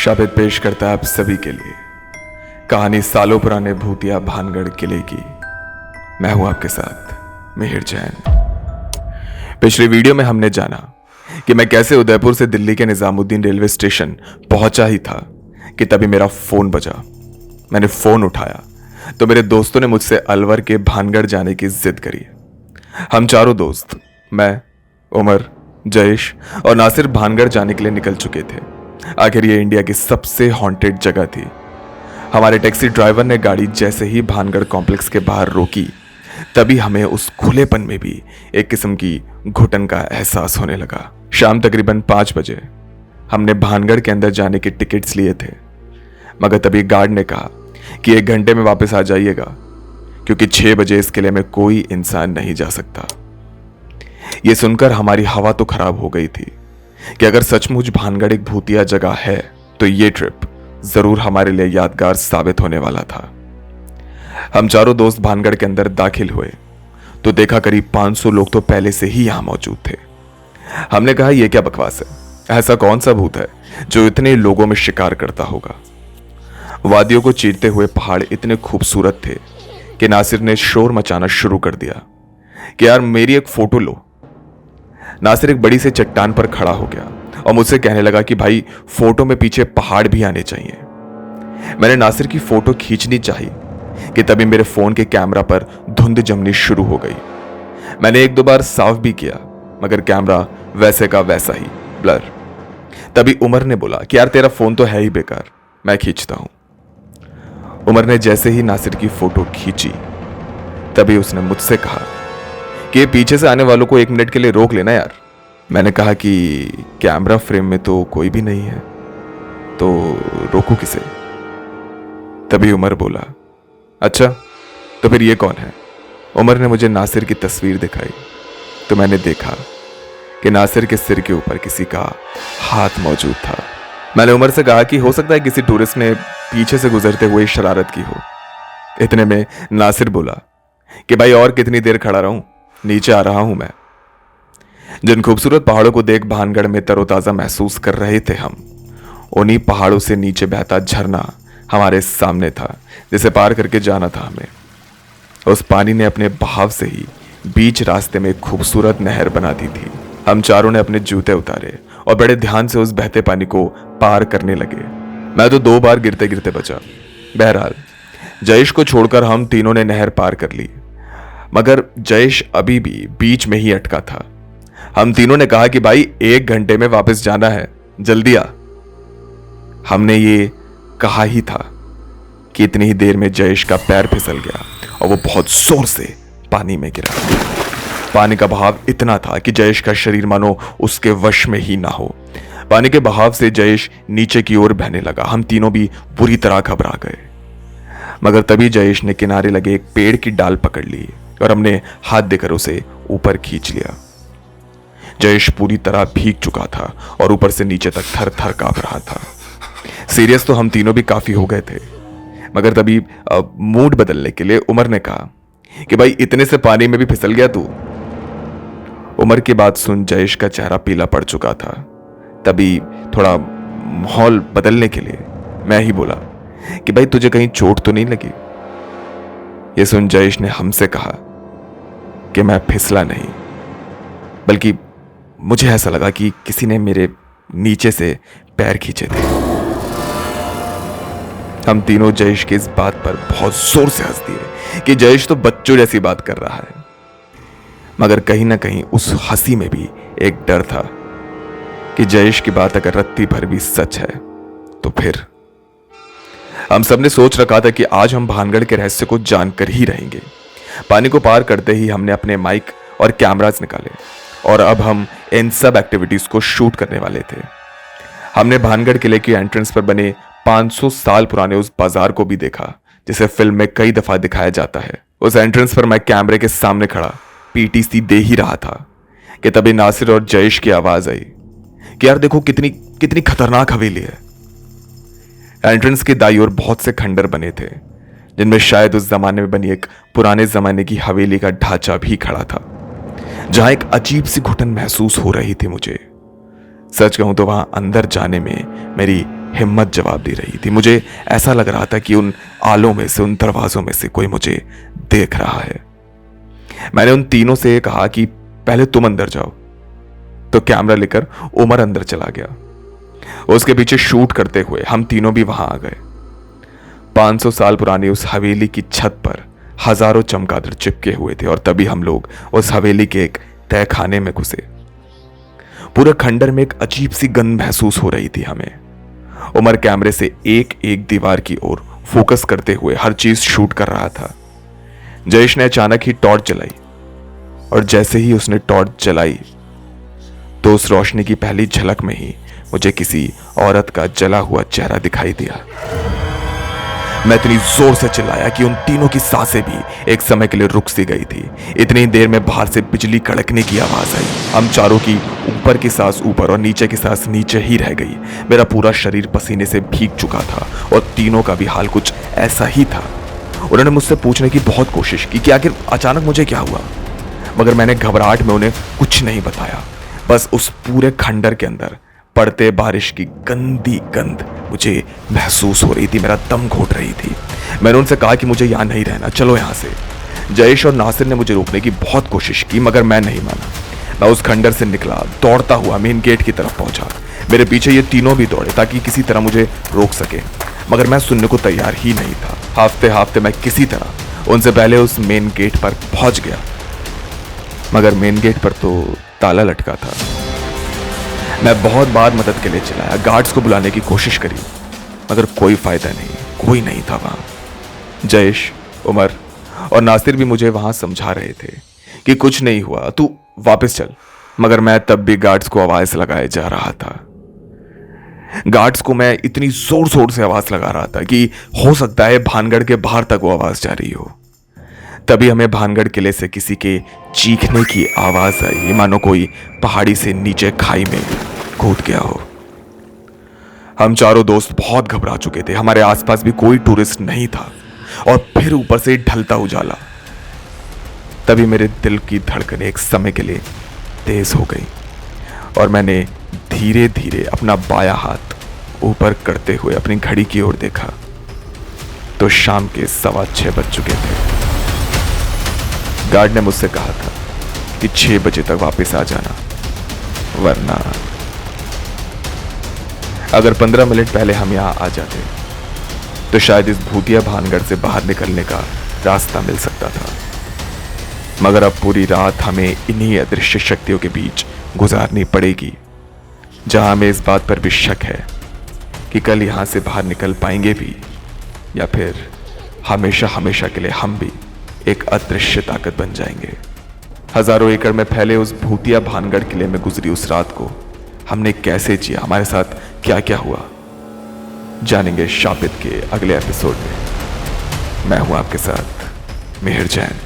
शाबित पेश करता है आप सभी के लिए कहानी सालों पुराने भूतिया भानगढ़ किले की। मैं हूं आपके साथ मिहिर जैन। पिछली वीडियो में हमने जाना कि मैं कैसे उदयपुर से दिल्ली के निजामुद्दीन रेलवे स्टेशन पहुंचा ही था कि तभी मेरा फोन बजा। मैंने फोन उठाया तो मेरे दोस्तों ने मुझसे अलवर के भानगढ़ जाने की जिद करी। हम चारों दोस्त, मैं, उमर, जयेश और नासिर भानगढ़ जाने के लिए निकल चुके थे। आखिर ये इंडिया की सबसे हॉन्टेड जगह थी। हमारे टैक्सी ड्राइवर ने गाड़ी जैसे ही भानगढ़ कॉम्प्लेक्स के बाहर रोकी तभी हमें उस खुलेपन में भी एक किस्म की घुटन का एहसास होने लगा। शाम तकरीबन 5 बजे हमने भानगढ़ के अंदर जाने के टिकट्स लिए थे, मगर तभी गार्ड ने कहा कि 1 घंटे में वापस आ जाइएगा क्योंकि 6 बजे इस किले में कोई इंसान नहीं जा सकता। यह सुनकर हमारी हवा तो खराब हो गई थी कि अगर सचमुच भानगढ़ एक भूतिया जगह है तो ये ट्रिप जरूर हमारे लिए यादगार साबित होने वाला था। हम चारों दोस्त भानगढ़ के अंदर दाखिल हुए तो देखा करीब 500 लोग तो पहले से ही यहां मौजूद थे। हमने कहा यह क्या बकवास है, ऐसा कौन सा भूत है जो इतने लोगों में शिकार करता होगा। वादियों को चीरते हुए पहाड़ इतने खूबसूरत थे कि नासिर ने शोर मचाना शुरू कर दिया कि यार मेरी एक फोटो लो। नासिर एक बड़ी से चट्टान पर खड़ा हो गया और मुझसे कहने लगा कि भाई फोटो में पीछे पहाड़ भी आने चाहिए। मैंने नासिर की फोटो खींचनी चाही कि तभी मेरे फोन के कैमरा पर धुंध जमनी शुरू हो गई। मैंने 1-2 बार साफ भी किया मगर कैमरा वैसे का वैसा ही ब्लर। तभी उमर ने बोला कि यार तेरा फोन तो है ही बेकार, मैं खींचता हूं। उमर ने जैसे ही नासिर की फोटो खींची तभी उसने मुझसे कहा कि पीछे से आने वालों को 1 मिनट के लिए रोक लेना यार। मैंने कहा कि कैमरा फ्रेम में तो कोई भी नहीं है तो रोकूं किसे। तभी उमर बोला अच्छा तो फिर ये कौन है। उमर ने मुझे नासिर की तस्वीर दिखाई तो मैंने देखा कि नासिर के सिर के ऊपर किसी का हाथ मौजूद था। मैंने उमर से कहा कि हो सकता है किसी टूरिस्ट ने पीछे से गुजरते हुए शरारत की हो। इतने में नासिर बोला कि भाई और कितनी देर खड़ा रहूं, नीचे आ रहा हूं मैं। जिन खूबसूरत पहाड़ों को देख भानगढ़ में तरोताजा महसूस कर रहे थे हम, उन्हीं पहाड़ों से नीचे बहता झरना हमारे सामने था जिसे पार करके जाना था हमें। उस पानी ने अपने बहाव से ही बीच रास्ते में खूबसूरत नहर बना दी थी। हम चारों ने अपने जूते उतारे और बड़े ध्यान से उस बहते पानी को पार करने लगे। मैं तो 2 बार गिरते गिरते बचा। बहरहाल जयेश को छोड़कर हम तीनों ने नहर पार कर ली, मगर जयेश अभी भी बीच में ही अटका था। हम तीनों ने कहा कि भाई 1 घंटे में वापस जाना है, जल्दी आ। हमने ये कहा ही था कि इतनी ही देर में जयेश का पैर फिसल गया और वो बहुत जोर से पानी में गिरा। पानी का बहाव इतना था कि जयेश का शरीर मानो उसके वश में ही ना हो। पानी के बहाव से जयेश नीचे की ओर बहने लगा। हम तीनों भी बुरी तरह घबरा गए, मगर तभी जयेश ने किनारे लगे एक पेड़ की डाल पकड़ ली और हमने हाथ देकर उसे ऊपर खींच लिया। जयेश पूरी तरह भीग चुका था और ऊपर से नीचे तक थर थर कांप रहा था। सीरियस तो हम तीनों भी काफी हो गए थे, मगर तभी मूड बदलने के लिए उमर ने कहा कि भाई इतने से पानी में भी फिसल गया तू। उमर की बात सुन जयेश का चेहरा पीला पड़ चुका था। तभी थोड़ा माहौल बदलने के लिए मैं ही बोला कि भाई तुझे कहीं चोट तो नहीं लगी। यह सुन जयेश ने हमसे कहा कि मैं फिसला नहीं, बल्कि मुझे ऐसा लगा कि किसी ने मेरे नीचे से पैर खींचे थे। हम तीनों जयेश की इस बात पर बहुत जोर से हंस दिए कि जयेश तो बच्चों जैसी बात कर रहा है, मगर कहीं ना कहीं उस हंसी में भी एक डर था कि जयेश की बात अगर रत्ती भर भी सच है तो फिर। हम सबने सोच रखा था कि आज हम भानगढ़ के रहस्य को जानकर ही रहेंगे। पानी को पार करते ही हमने अपने माइक और कैमरास निकाले और अब हम इन सब एक्टिविटीज को शूट करने वाले थे। हमने भानगढ़ किले की एंट्रेंस पर बने 500 साल पुराने उस बाजार को भी देखा जिसे फिल्म में कई दफा दिखाया जाता है। उस एंट्रेंस पर मैं कैमरे के सामने खड़ा पीटीसी दे ही रहा था कि तभी नासिर और जयेश की आवाज आई कि यार देखो कितनी खतरनाक हवेली है। एंट्रेंस के दाईं ओर बहुत से खंडर बने थे जिनमें शायद उस जमाने में बनी एक पुराने जमाने की हवेली का ढांचा भी खड़ा था, जहां एक अजीब सी घुटन महसूस हो रही थी मुझे। सच कहूं तो वहां अंदर जाने में मेरी हिम्मत जवाब दे रही थी। मुझे ऐसा लग रहा था कि उन आलों में से, उन दरवाजों में से कोई मुझे देख रहा है। मैंने उन तीनों से कहा कि पहले तुम अंदर जाओ, तो कैमरा लेकर उमर अंदर चला गया। उसके पीछे शूट करते हुए हम तीनों भी वहां आ गए। 500 साल पुरानी उस हवेली की छत पर हजारों चमगादड़ चिपके हुए थे और तभी हम लोग उस हवेली के एक तय खाने में घुसे। पूरे खंडर में एक अजीब सी गंध महसूस हो रही थी हमें। उमर कैमरे से एक एक दीवार की ओर फोकस करते हुए हर चीज शूट कर रहा था। जयेश ने अचानक ही टॉर्च जलाई और जैसे ही उसने टॉर्च जलाई तो उस रोशनी की पहली झलक में ही मुझे किसी औरत का जला हुआ चेहरा दिखाई दिया। मैं इतनी जोर से चिल्लाया कि उन तीनों की सांसें भी एक समय के लिए रुक सी गई थी। इतनी देर में बाहर से बिजली कड़कने की आवाज आई। हम चारों की ऊपर की सांस ऊपर और नीचे की सांस नीचे ही रह गई। मेरा पूरा शरीर पसीने से भीग चुका था और तीनों का भी हाल कुछ ऐसा ही था। उन्होंने मुझसे पूछने की बहुत कोशिश की कि आखिर अचानक मुझे क्या हुआ, मगर मैंने घबराहट में उन्हें कुछ नहीं बताया। बस उस पूरे खंडर के अंदर पड़ते बारिश की गंदी गंध मुझे महसूस हो रही थी, मेरा दम घोट रही थी। मैंने उनसे कहा कि मुझे यहाँ नहीं रहना, चलो यहाँ से। जयेश और नासिर ने मुझे रोकने की बहुत कोशिश की मगर मैं नहीं माना। मैं उस खंडर से निकला, दौड़ता हुआ मेन गेट की तरफ पहुंचा। मेरे पीछे ये तीनों भी दौड़े ताकि किसी तरह मुझे रोक सके, मगर मैं सुनने को तैयार ही नहीं था। हाफते हाफते मैं किसी तरह उनसे पहले उस मेन गेट पर पहुंच गया, मगर मेन गेट पर तो ताला लटका था। मैं बहुत बार मदद के लिए चिल्लाया, गार्ड्स को बुलाने की कोशिश करी, मगर कोई फायदा नहीं, कोई नहीं था वहां। जयेश, उमर और नासिर भी मुझे वहां समझा रहे थे कि कुछ नहीं हुआ, तू वापस चल, मगर मैं तब भी गार्ड्स को आवाज लगाए जा रहा था। गार्ड्स को मैं इतनी जोर जोर से आवाज लगा रहा था कि हो सकता है भानगढ़ के बाहर तक वो आवाज जा रही हो। तभी हमें भानगढ़ किले से किसी के चीखने की आवाज आई, मानो कोई पहाड़ी से नीचे खाई में कूद गया हो। हम चारों दोस्त बहुत घबरा चुके थे। हमारे आसपास भी कोई टूरिस्ट नहीं था और फिर ऊपर से ढलता उजाला। तभी मेरे दिल की धड़कनें एक समय के लिए तेज हो गई और मैंने धीरे धीरे अपना बायां हाथ ऊपर करते हुए अपनी घड़ी की ओर देखा तो शाम के 6:15 बज चुके थे। गार्ड ने मुझसे कहा था कि 6 बजे तक वापस आ जाना, वरना अगर 15 मिनट पहले हम यहां आ जाते तो शायद इस भूतिया भानगढ़ से बाहर निकलने का रास्ता मिल सकता था। मगर अब पूरी रात हमें इन्हीं अदृश्य शक्तियों के बीच गुजारनी पड़ेगी, जहां हमें इस बात पर भी शक है कि कल यहां से बाहर निकल पाएंगे भी या फिर हमेशा हमेशा के लिए हम भी एक अदृश्य ताकत बन जाएंगे। हजारों एकड़ में फैले उस भूतिया भानगढ़ किले में गुजरी उस रात को हमने कैसे जिया, हमारे साथ क्या क्या हुआ, जानेंगे शापित के अगले एपिसोड में। मैं हूं आपके साथ मिहिर जैन।